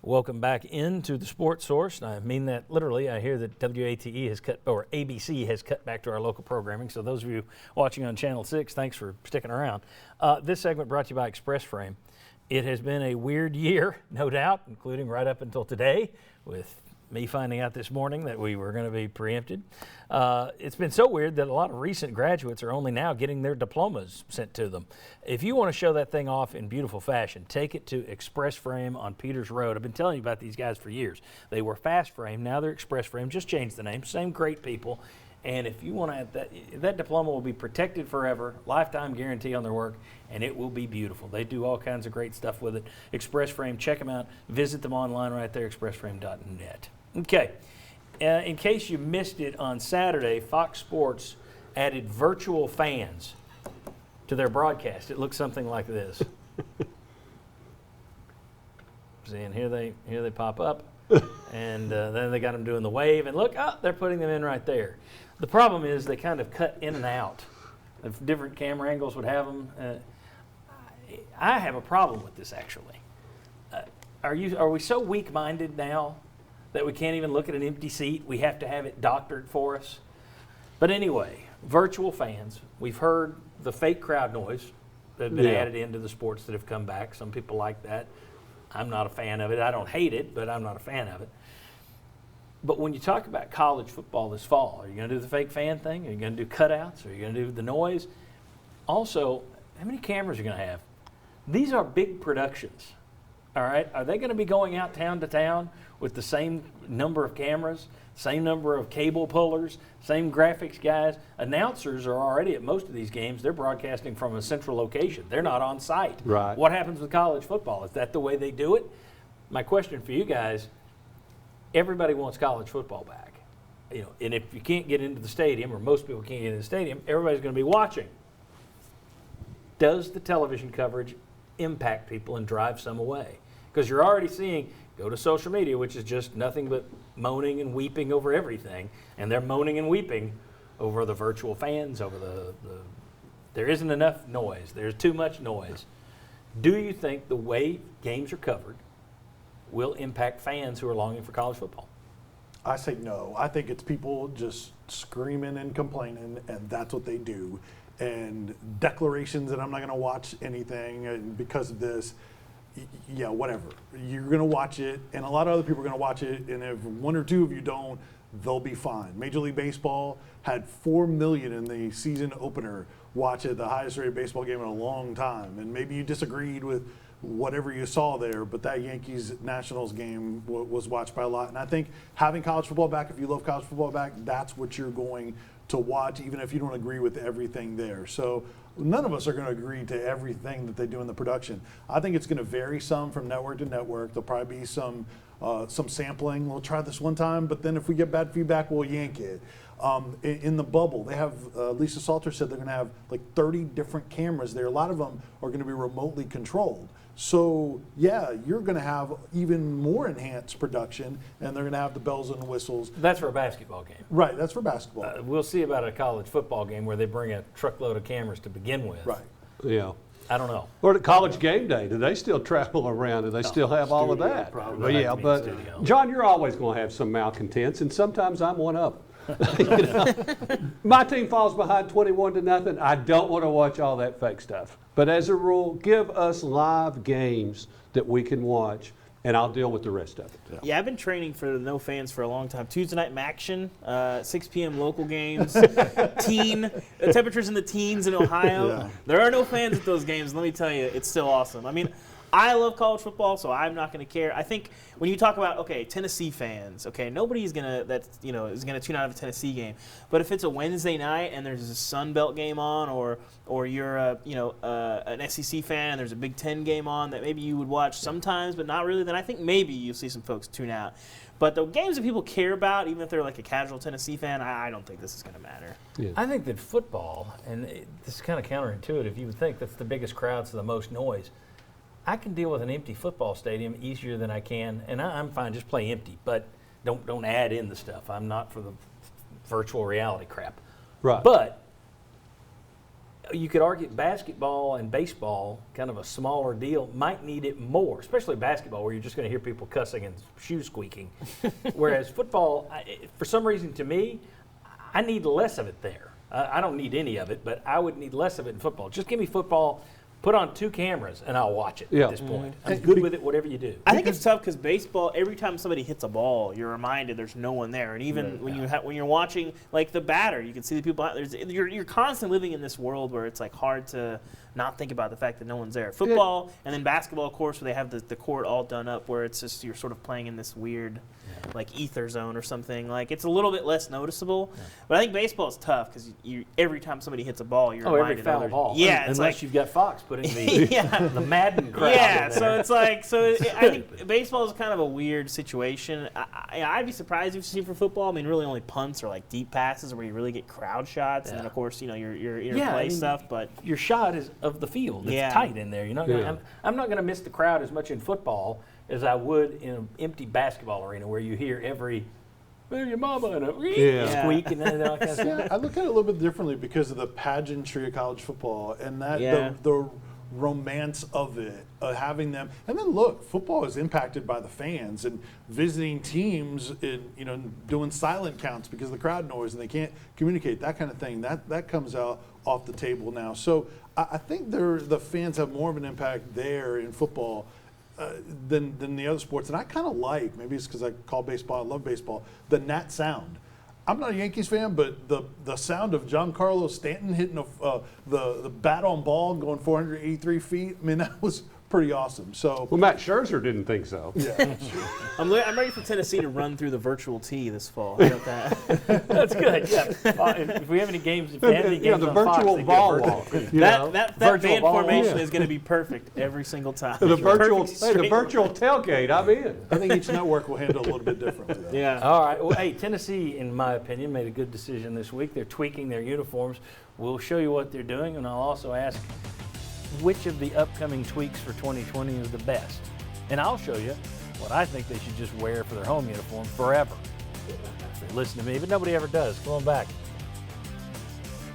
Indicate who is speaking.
Speaker 1: Welcome back into the Sports Source. And I mean that literally. I hear that WATE has cut, or ABC has cut back to our local programming. So those of you watching on Channel 6, thanks for sticking around. This segment brought to you by Express Frame. It has been a weird year, no doubt, including right up until today, with me finding out this morning that we were going to be preempted. It's been so weird that a lot of recent graduates are only now getting their diplomas sent to them. If you want to show that thing off in beautiful fashion, take it to Express Frame on Peters Road. I've been telling you about these guys for years. They were Fast Frame, now they're Express Frame, just changed the name, same great people. And if you want to have that diploma will be protected forever, lifetime guarantee on their work, and it will be beautiful. They do all kinds of great stuff with it. Express Frame, check them out. Visit them online right there, expressframe.net. Okay, in case you missed it on Saturday, Fox Sports added virtual fans to their broadcast. It looks something like this. See, and here they pop up, and then they got them doing the wave, and look, they're putting them in right there. The problem is they kind of cut in and out. If different camera angles would have them. I have a problem with this, actually. Are we so weak-minded now that we can't even look at an empty seat? We have to have it doctored for us. But anyway, virtual fans. We've heard the fake crowd noise that have been added into the sports that have come back. Some people like that. I'm not a fan of it. I don't hate it, but I'm not a fan of it. But when you talk about college football this fall, are you going to do the fake fan thing? Are you going to do cutouts? Are you going to do the noise? Also, how many cameras are you going to have? These are big productions. All right, are they going to be going out town to town with the same number of cameras, same number of cable pullers, same graphics guys? Announcers are already at most of these games. They're broadcasting from a central location. They're not on site.
Speaker 2: Right.
Speaker 1: What happens with college football? Is that the way they do it? My question for you guys, everybody wants college football back. You know, and if you can't get into the stadium, or most people can't get into the stadium, everybody's going to be watching. Does the television coverage impact people and drive some away? Because you're already seeing, go to social media, which is just nothing but moaning and weeping over everything, and they're moaning and weeping over the virtual fans, over there isn't enough noise, there's too much noise. Do you think the way games are covered will impact fans who are longing for college football?
Speaker 3: I say no. I think it's people just screaming and complaining, and that's what they do. And declarations that I'm not going to watch anything because of this. Yeah, whatever. You're going to watch it, and a lot of other people are going to watch it, and if one or two of you don't, they'll be fine. Major League Baseball had 4 million in the season opener watch it, the highest rated baseball game in a long time. And maybe you disagreed with whatever you saw there, but that Yankees-Nationals game was watched by a lot. And I think having college football back, if you love college football back, that's what you're going to watch, even if you don't agree with everything there. So none of us are going to agree to everything that they do in the production. I think it's going to vary some from network to network. There'll probably be some sampling. We'll try this one time, but then if we get bad feedback, we'll yank it. In the bubble, they have, Lisa Salter said they're going to have like 30 different cameras there. A lot of them are going to be remotely controlled. So, yeah, you're going to have even more enhanced production, and they're going to have the bells and the whistles.
Speaker 1: That's for a basketball game.
Speaker 3: Right, that's for basketball.
Speaker 1: We'll see about a college football game where they bring a truckload of cameras to begin with.
Speaker 3: Right.
Speaker 2: Yeah.
Speaker 1: I don't know.
Speaker 2: Or at College Game Day, do they still travel around? Do they still have all of that?
Speaker 3: Probably.
Speaker 2: Well, yeah, but
Speaker 1: Studio.
Speaker 2: John, you're always going to have some malcontents, and sometimes I'm one of them. You know? My team falls behind 21-0. I don't want to watch all that fake stuff. But as a rule, give us live games that we can watch, and I'll deal with the rest of it.
Speaker 4: Yeah, I've been training for the No Fans for a long time. Tuesday night Maction, 6 p.m. local games, temperatures in the teens in Ohio.
Speaker 3: Yeah.
Speaker 4: There are no fans at those games. Let me tell you, it's still awesome. I mean, I love college football, so I'm not going to care. I think when you talk about, okay, Tennessee fans, okay, nobody's gonna is gonna tune out of a Tennessee game. But if it's a Wednesday night and there's a Sun Belt game on, or you're an SEC fan and there's a Big Ten game on that maybe you would watch sometimes, but not really, then I think maybe you'll see some folks tune out. But the games that people care about, even if they're like a casual Tennessee fan, I don't think this is going to matter.
Speaker 2: Yeah.
Speaker 1: I think that football, and this is kind of counterintuitive, you would think that's the biggest crowds, the most noise. I can deal with an empty football stadium easier than I can, and I'm fine, just play empty, but don't add in the stuff. I'm not for the virtual reality crap.
Speaker 2: Right.
Speaker 1: But you could argue basketball and baseball, kind of a smaller deal, might need it more, especially basketball, where you're just going to hear people cussing and shoes squeaking. Whereas football, for some reason, to me, I need less of it there. I don't need any of it, but I would need less of it in football. Just give me football, put on 2 cameras, and I'll watch it
Speaker 2: Yeah.
Speaker 1: at this point. I'm good with it, whatever you do.
Speaker 4: I think it's tough because baseball. Every time somebody hits a ball, you're reminded there's no one there, and even when you're watching like the batter, you can see the people out there. You're constantly living in this world where it's like hard to not think about the fact that no one's there. Football and then basketball, of course, where they have the court all done up, where it's just you're sort of playing in this weird like ether zone or something. Like it's a little bit less noticeable. But I think baseball is tough because you every time somebody hits a ball, you're
Speaker 1: every
Speaker 4: reminded.
Speaker 1: foul ball.
Speaker 4: Yeah, it's
Speaker 1: unless
Speaker 4: like,
Speaker 1: you've got Fox putting the the Madden crowd.
Speaker 4: yeah,
Speaker 1: in
Speaker 4: so
Speaker 1: there.
Speaker 4: it's like I think baseball is kind of a weird situation. I'd be surprised if you see for football. I mean, really only punts or like deep passes where you really get crowd shots, and then of course your interplay stuff. But
Speaker 1: your shot is of the field. It's
Speaker 4: Yeah.
Speaker 1: tight in there. You're not. Gonna,
Speaker 2: Yeah.
Speaker 1: I'm not going to miss the crowd as much in football as I would in an empty basketball arena where you hear every "Well, your mama" and a
Speaker 2: Yeah.
Speaker 1: squeak and all that kind of stuff.
Speaker 3: Yeah, I look at it a little bit differently because of the pageantry of college football and that
Speaker 4: Yeah.
Speaker 3: the romance of it, having them. And then look, football is impacted by the fans and visiting teams, doing silent counts because of the crowd noise and they can't communicate, that kind of thing. That comes out off the table now. So I think the fans have more of an impact there in football than the other sports. And I kind of like, maybe it's because I call baseball, I love baseball, the Nat sound. I'm not a Yankees fan, but the sound of Giancarlo Stanton hitting the bat on ball and going 483 feet, I mean, that was pretty awesome. So,
Speaker 2: Well, Matt Scherzer didn't think so.
Speaker 3: yeah.
Speaker 4: I'm ready for Tennessee to run through the virtual tee this fall. How about that?
Speaker 1: That's good. Yeah. If we have any games, if they have any
Speaker 2: Yeah,
Speaker 1: games
Speaker 2: the
Speaker 1: on Fox,
Speaker 2: virtual
Speaker 1: they get
Speaker 2: ball
Speaker 1: virtual.
Speaker 2: walk. You know?
Speaker 4: that
Speaker 1: Virtual
Speaker 4: band
Speaker 1: ball,
Speaker 4: formation
Speaker 2: yeah.
Speaker 4: is going to be perfect every single time.
Speaker 2: The virtual,
Speaker 4: Perfect
Speaker 2: hey, the
Speaker 4: straight
Speaker 2: virtual tailgate, I'm in.
Speaker 3: I think each network will handle it a little bit differently. Though.
Speaker 4: Yeah.
Speaker 1: All right. Well, hey, Tennessee, in my opinion, made a good decision this week. They're tweaking their uniforms. We'll show you what they're doing, and I'll also ask which of the upcoming tweaks for 2020 is the best. And I'll show you what I think they should just wear for their home uniform forever. Listen to me, but nobody ever does. Come on back.